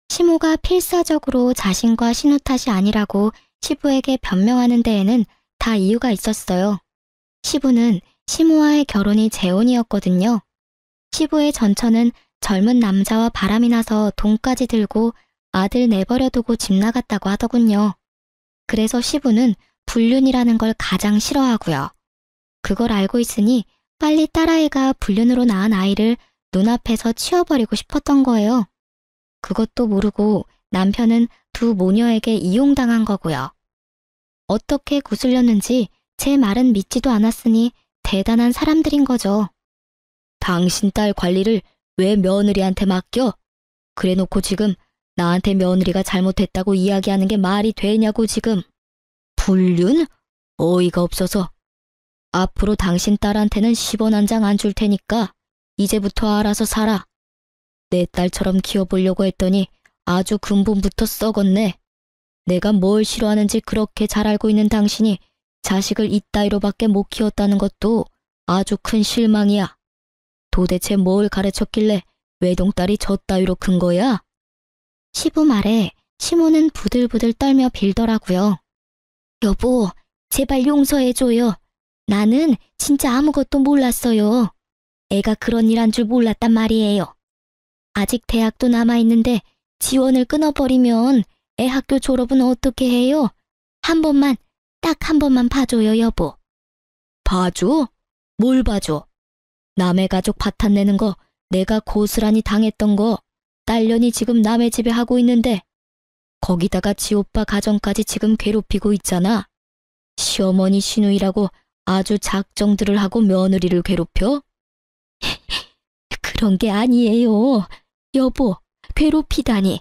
시모가 필사적으로 자신과 신우 탓이 아니라고 시부에게 변명하는 데에는 다 이유가 있었어요. 시부는 시모와의 결혼이 재혼이었거든요. 시부의 전처는 젊은 남자와 바람이 나서 돈까지 들고 아들 내버려두고 집 나갔다고 하더군요. 그래서 시부는 불륜이라는 걸 가장 싫어하고요. 그걸 알고 있으니 빨리 딸아이가 불륜으로 낳은 아이를 눈앞에서 치워버리고 싶었던 거예요. 그것도 모르고 남편은 두 모녀에게 이용당한 거고요. 어떻게 구슬렸는지 제 말은 믿지도 않았으니 대단한 사람들인 거죠. 당신 딸 관리를 왜 며느리한테 맡겨? 그래놓고 지금 나한테 며느리가 잘못했다고 이야기하는 게 말이 되냐고 지금. 불륜? 어이가 없어서. 앞으로 당신 딸한테는 10원 한 장 안 줄 테니까 이제부터 알아서 살아. 내 딸처럼 키워보려고 했더니 아주 근본부터 썩었네. 내가 뭘 싫어하는지 그렇게 잘 알고 있는 당신이 자식을 이따위로밖에 못 키웠다는 것도 아주 큰 실망이야. 도대체 뭘 가르쳤길래 외동딸이 저 따위로 큰 거야? 시부 말에 시모는 부들부들 떨며 빌더라고요. 여보, 제발 용서해줘요. 나는 진짜 아무것도 몰랐어요. 애가 그런 일 한 줄 몰랐단 말이에요. 아직 대학도 남아있는데 지원을 끊어버리면 애 학교 졸업은 어떻게 해요? 한 번만, 딱 한 번만 봐줘요, 여보. 봐줘? 뭘 봐줘? 남의 가족 파탄내는 거 내가 고스란히 당했던 거 딸년이 지금 남의 집에 하고 있는데 거기다가 지 오빠 가정까지 지금 괴롭히고 있잖아. 시어머니 시누이라고 아주 작정들을 하고 며느리를 괴롭혀? 그런 게 아니에요. 여보, 괴롭히다니.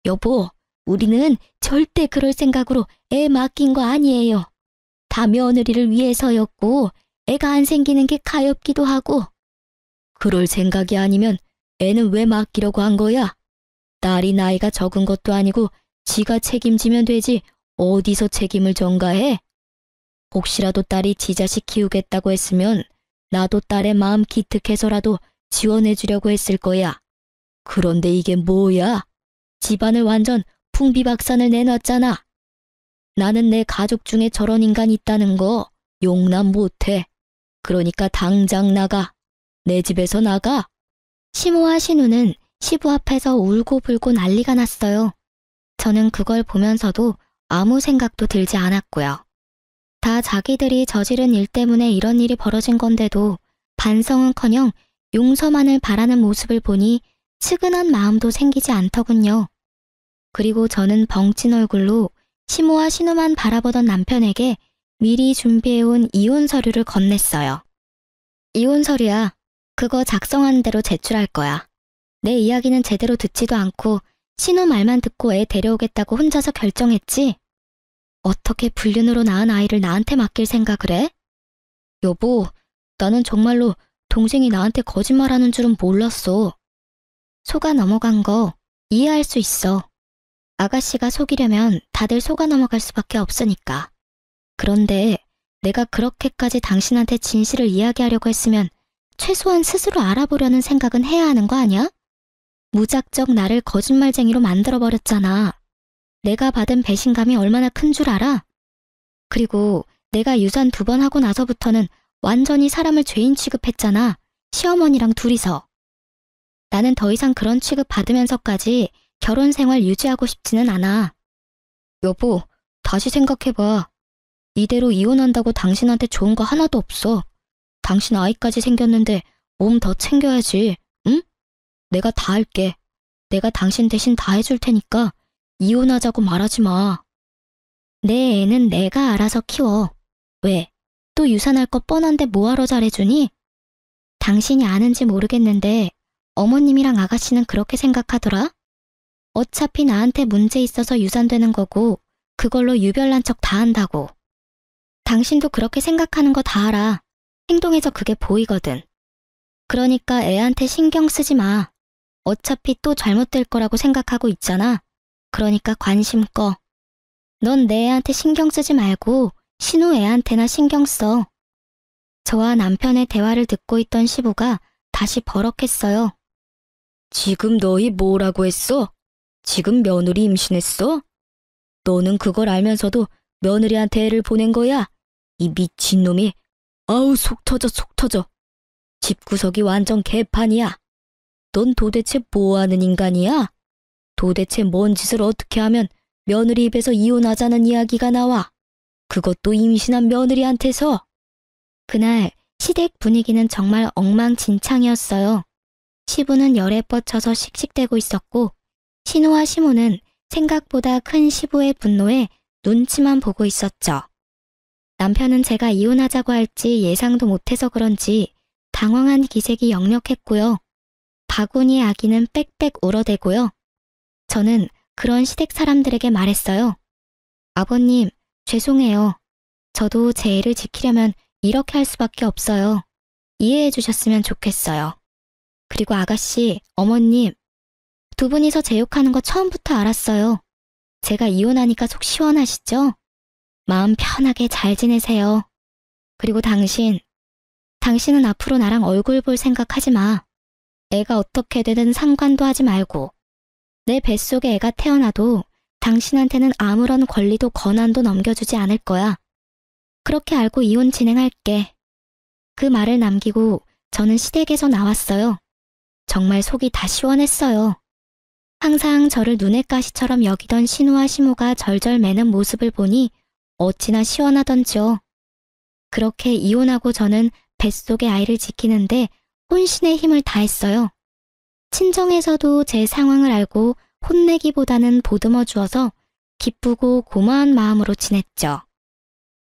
여보, 우리는 절대 그럴 생각으로 애 맡긴 거 아니에요. 다 며느리를 위해서였고 애가 안 생기는 게 가엾기도 하고. 그럴 생각이 아니면 애는 왜 맡기려고 한 거야? 딸이 나이가 적은 것도 아니고 지가 책임지면 되지 어디서 책임을 전가해? 혹시라도 딸이 지 자식 키우겠다고 했으면 나도 딸의 마음 기특해서라도 지원해주려고 했을 거야. 그런데 이게 뭐야? 집안을 완전 풍비박산을 내놨잖아. 나는 내 가족 중에 저런 인간이 있다는 거 용납 못해. 그러니까 당장 나가. 내 집에서 나가. 시모와 신우는 시부 앞에서 울고불고 난리가 났어요. 저는 그걸 보면서도 아무 생각도 들지 않았고요. 다 자기들이 저지른 일 때문에 이런 일이 벌어진 건데도 반성은커녕 용서만을 바라는 모습을 보니 측은한 마음도 생기지 않더군요. 그리고 저는 벙찐 얼굴로 시모와 신우만 바라보던 남편에게 미리 준비해온 이혼 서류를 건넸어요. 이혼 서류야. 그거 작성한 대로 제출할 거야. 내 이야기는 제대로 듣지도 않고 신우 말만 듣고 애 데려오겠다고 혼자서 결정했지? 어떻게 불륜으로 낳은 아이를 나한테 맡길 생각을 해? 여보, 나는 정말로 동생이 나한테 거짓말하는 줄은 몰랐어. 속아 넘어간 거 이해할 수 있어. 아가씨가 속이려면 다들 속아 넘어갈 수밖에 없으니까. 그런데 내가 그렇게까지 당신한테 진실을 이야기하려고 했으면 최소한 스스로 알아보려는 생각은 해야 하는 거 아니야? 무작정 나를 거짓말쟁이로 만들어버렸잖아. 내가 받은 배신감이 얼마나 큰 줄 알아? 그리고 내가 유산 2번 하고 나서부터는 완전히 사람을 죄인 취급했잖아. 시어머니랑 둘이서. 나는 더 이상 그런 취급 받으면서까지 결혼 생활 유지하고 싶지는 않아. 여보, 다시 생각해봐. 이대로 이혼한다고 당신한테 좋은 거 하나도 없어. 당신 아이까지 생겼는데 몸 더 챙겨야지, 응? 내가 다 할게. 내가 당신 대신 다 해줄 테니까 이혼하자고 말하지 마. 내 애는 내가 알아서 키워. 왜? 또 유산할 거 뻔한데 뭐하러 잘해주니? 당신이 아는지 모르겠는데 어머님이랑 아가씨는 그렇게 생각하더라? 어차피 나한테 문제 있어서 유산되는 거고 그걸로 유별난 척 다 한다고. 당신도 그렇게 생각하는 거 다 알아. 행동에서 그게 보이거든. 그러니까 애한테 신경 쓰지 마. 어차피 또 잘못될 거라고 생각하고 있잖아. 그러니까 관심 꺼. 넌 내 애한테 신경 쓰지 말고 신우 애한테나 신경 써. 저와 남편의 대화를 듣고 있던 시부가 다시 버럭했어요. 지금 너희 뭐라고 했어? 지금 며느리 임신했어? 너는 그걸 알면서도 며느리한테 애를 보낸 거야? 이 미친놈이. 아우 속 터져 속 터져. 집구석이 완전 개판이야. 넌 도대체 뭐하는 인간이야? 도대체 뭔 짓을 어떻게 하면 며느리 입에서 이혼하자는 이야기가 나와? 그것도 임신한 며느리한테서. 그날 시댁 분위기는 정말 엉망진창이었어요. 시부는 열에 뻗쳐서 씩씩대고 있었고 신우와 시모는 생각보다 큰 시부의 분노에 눈치만 보고 있었죠. 남편은 제가 이혼하자고 할지 예상도 못해서 그런지 당황한 기색이 역력했고요. 바구니의 아기는 빽빽 울어대고요. 저는 그런 시댁 사람들에게 말했어요. 아버님, 죄송해요. 저도 제 애를 지키려면 이렇게 할 수밖에 없어요. 이해해 주셨으면 좋겠어요. 그리고 아가씨, 어머님, 2분이서 제 욕하는 거 처음부터 알았어요. 제가 이혼하니까 속 시원하시죠? 마음 편하게 잘 지내세요. 그리고 당신은 앞으로 나랑 얼굴 볼 생각하지 마. 애가 어떻게 되든 상관도 하지 말고. 내 뱃속에 애가 태어나도 당신한테는 아무런 권리도 권한도 넘겨주지 않을 거야. 그렇게 알고 이혼 진행할게. 그 말을 남기고 저는 시댁에서 나왔어요. 정말 속이 다 시원했어요. 항상 저를 눈의 가시처럼 여기던 신우와 시모가 절절 매는 모습을 보니 어찌나 시원하던지요. 그렇게 이혼하고 저는 뱃속의 아이를 지키는데 혼신의 힘을 다했어요. 친정에서도 제 상황을 알고 혼내기보다는 보듬어 주어서 기쁘고 고마운 마음으로 지냈죠.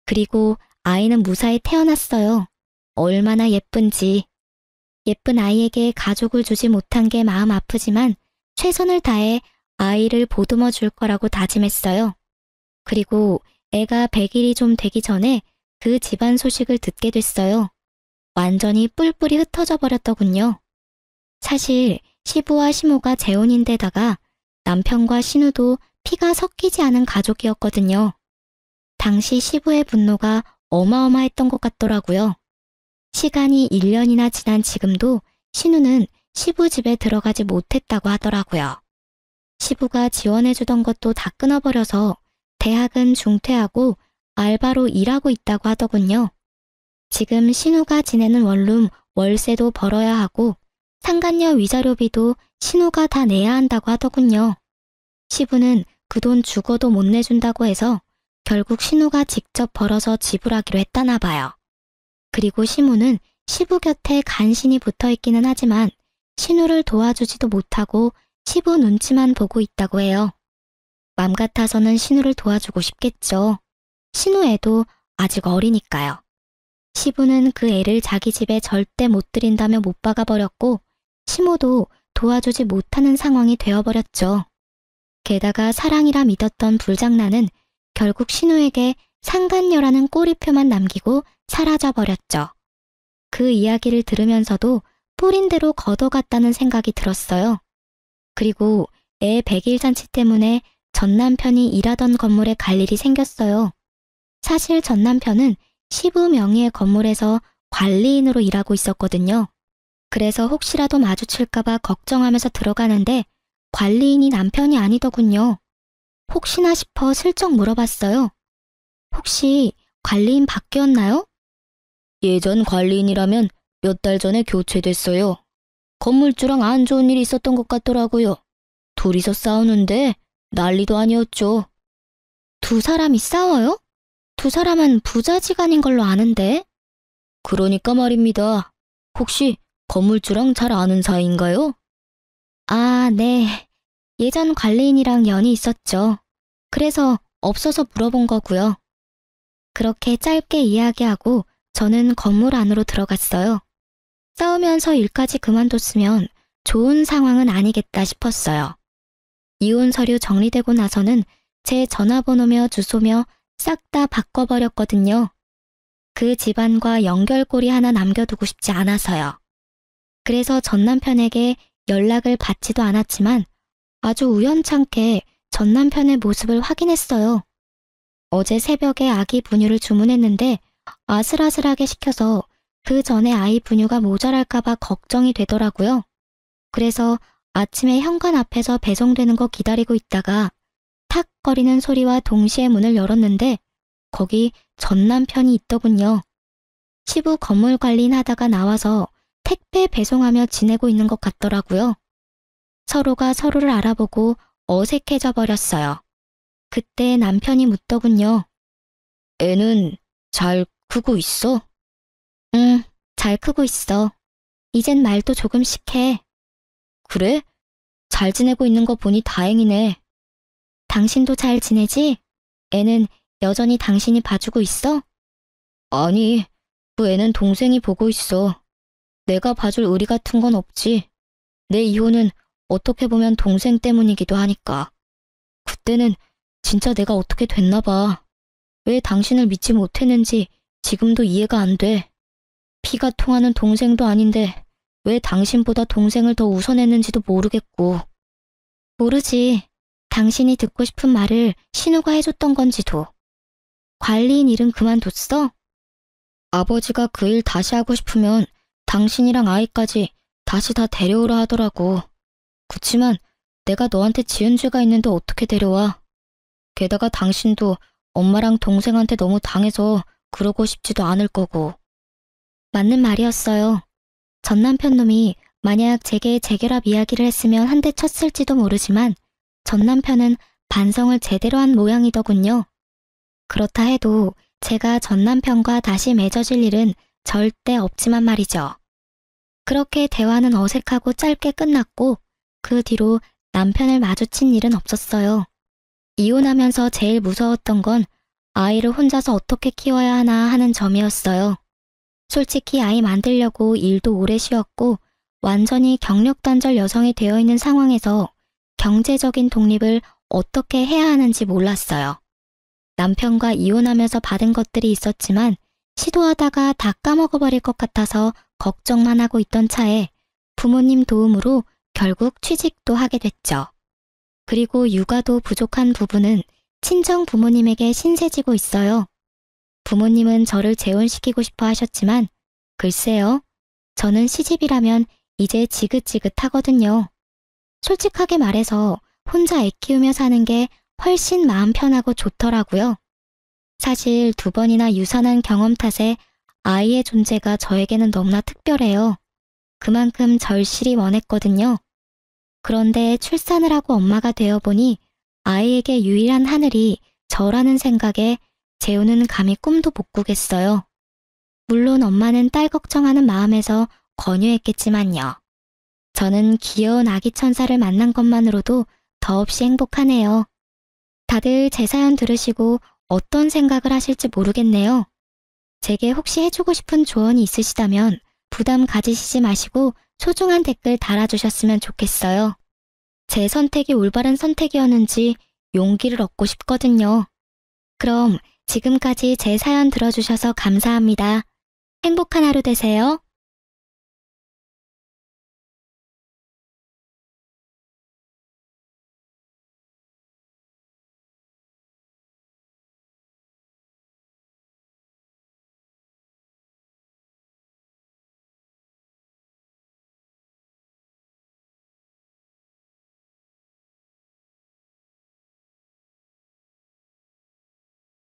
그리고 아이는 무사히 태어났어요. 얼마나 예쁜지. 예쁜 아이에게 가족을 주지 못한 게 마음 아프지만 최선을 다해 아이를 보듬어 줄 거라고 다짐했어요. 그리고 애가 100일이 좀 되기 전에 그 집안 소식을 듣게 됐어요. 완전히 뿔뿔이 흩어져 버렸더군요. 사실 시부와 시모가 재혼인데다가 남편과 신우도 피가 섞이지 않은 가족이었거든요. 당시 시부의 분노가 어마어마했던 것 같더라고요. 시간이 1년이나 지난 지금도 신우는 시부 집에 들어가지 못했다고 하더라고요. 시부가 지원해주던 것도 다 끊어버려서 대학은 중퇴하고 알바로 일하고 있다고 하더군요. 지금 신우가 지내는 원룸 월세도 벌어야 하고 상간녀 위자료비도 신우가 다 내야 한다고 하더군요. 시부는 그 돈 죽어도 못 내준다고 해서 결국 신우가 직접 벌어서 지불하기로 했다나 봐요. 그리고 시무는 시부 곁에 간신히 붙어 있기는 하지만 신우를 도와주지도 못하고 시부 눈치만 보고 있다고 해요. 맘 같아서는 신우를 도와주고 싶겠죠. 신우 애도 아직 어리니까요. 시부는 그 애를 자기 집에 절대 못 들인다며 못 박아버렸고 시모도 도와주지 못하는 상황이 되어버렸죠. 게다가 사랑이라 믿었던 불장난은 결국 신우에게 상간녀라는 꼬리표만 남기고 사라져버렸죠. 그 이야기를 들으면서도 뿌린 대로 걷어갔다는 생각이 들었어요. 그리고 애 100일 잔치 때문에 전 남편이 일하던 건물에 갈 일이 생겼어요. 사실 전 남편은 시부 명의의 건물에서 관리인으로 일하고 있었거든요. 그래서 혹시라도 마주칠까봐 걱정하면서 들어가는데 관리인이 남편이 아니더군요. 혹시나 싶어 슬쩍 물어봤어요. 혹시 관리인 바뀌었나요? 예전 관리인이라면 몇 달 전에 교체됐어요. 건물주랑 안 좋은 일이 있었던 것 같더라고요. 둘이서 싸우는데 난리도 아니었죠. 두 사람이 싸워요? 두 사람은 부자지간인 걸로 아는데. 그러니까 말입니다. 혹시 건물주랑 잘 아는 사이인가요? 아, 네. 예전 관리인이랑 연이 있었죠. 그래서 없어서 물어본 거고요. 그렇게 짧게 이야기하고 저는 건물 안으로 들어갔어요. 싸우면서 일까지 그만뒀으면 좋은 상황은 아니겠다 싶었어요. 이혼 서류 정리되고 나서는 제 전화번호며 주소며 싹 다 바꿔버렸거든요. 그 집안과 연결고리 하나 남겨두고 싶지 않아서요. 그래서 전 남편에게 연락을 받지도 않았지만 아주 우연찮게 전 남편의 모습을 확인했어요. 어제 새벽에 아기 분유를 주문했는데 아슬아슬하게 시켜서 그 전에 아이 분유가 모자랄까봐 걱정이 되더라고요. 그래서 아침에 현관 앞에서 배송되는 거 기다리고 있다가 탁거리는 소리와 동시에 문을 열었는데 거기 전 남편이 있더군요. 시부 건물 관리인 하다가 나와서 택배 배송하며 지내고 있는 것 같더라고요. 서로가 서로를 알아보고 어색해져 버렸어요. 그때 남편이 묻더군요. 애는 잘 크고 있어? 응, 잘 크고 있어. 이젠 말도 조금씩 해. 그래? 잘 지내고 있는 거 보니 다행이네. 당신도 잘 지내지? 애는 여전히 당신이 봐주고 있어? 아니, 그 애는 동생이 보고 있어. 내가 봐줄 의리 같은 건 없지. 내 이혼은 어떻게 보면 동생 때문이기도 하니까. 그때는 진짜 내가 어떻게 됐나 봐. 왜 당신을 믿지 못했는지 지금도 이해가 안 돼. 피가 통하는 동생도 아닌데 왜 당신보다 동생을 더 우선했는지도 모르겠고. 모르지. 당신이 듣고 싶은 말을 신우가 해줬던 건지도. 관리인 일은 그만뒀어? 아버지가 그 일 다시 하고 싶으면 당신이랑 아이까지 다시 다 데려오라 하더라고. 그치만 내가 너한테 지은 죄가 있는데 어떻게 데려와. 게다가 당신도 엄마랑 동생한테 너무 당해서 그러고 싶지도 않을 거고. 맞는 말이었어요. 전 남편 놈이 만약 제게 재결합 이야기를 했으면 한 대 쳤을지도 모르지만 전 남편은 반성을 제대로 한 모양이더군요. 그렇다 해도 제가 전 남편과 다시 맺어질 일은 절대 없지만 말이죠. 그렇게 대화는 어색하고 짧게 끝났고 그 뒤로 남편을 마주친 일은 없었어요. 이혼하면서 제일 무서웠던 건 아이를 혼자서 어떻게 키워야 하나 하는 점이었어요. 솔직히 아이 만들려고 일도 오래 쉬었고 완전히 경력단절 여성이 되어 있는 상황에서 경제적인 독립을 어떻게 해야 하는지 몰랐어요. 남편과 이혼하면서 받은 것들이 있었지만 시도하다가 다 까먹어버릴 것 같아서 걱정만 하고 있던 차에 부모님 도움으로 결국 취직도 하게 됐죠. 그리고 육아도 부족한 부분은 친정 부모님에게 신세지고 있어요. 부모님은 저를 재혼시키고 싶어 하셨지만 글쎄요, 저는 시집이라면 이제 지긋지긋하거든요. 솔직하게 말해서 혼자 애 키우며 사는 게 훨씬 마음 편하고 좋더라고요. 사실 2번이나 유산한 경험 탓에 아이의 존재가 저에게는 너무나 특별해요. 그만큼 절실히 원했거든요. 그런데 출산을 하고 엄마가 되어보니 아이에게 유일한 하늘이 저라는 생각에 재우는 감히 꿈도 못 꾸겠어요. 물론 엄마는 딸 걱정하는 마음에서 권유했겠지만요. 저는 귀여운 아기 천사를 만난 것만으로도 더없이 행복하네요. 다들 제 사연 들으시고 어떤 생각을 하실지 모르겠네요. 제게 혹시 해주고 싶은 조언이 있으시다면 부담 가지시지 마시고 소중한 댓글 달아주셨으면 좋겠어요. 제 선택이 올바른 선택이었는지 용기를 얻고 싶거든요. 그럼 지금까지 제 사연 들어주셔서 감사합니다. 행복한 하루 되세요.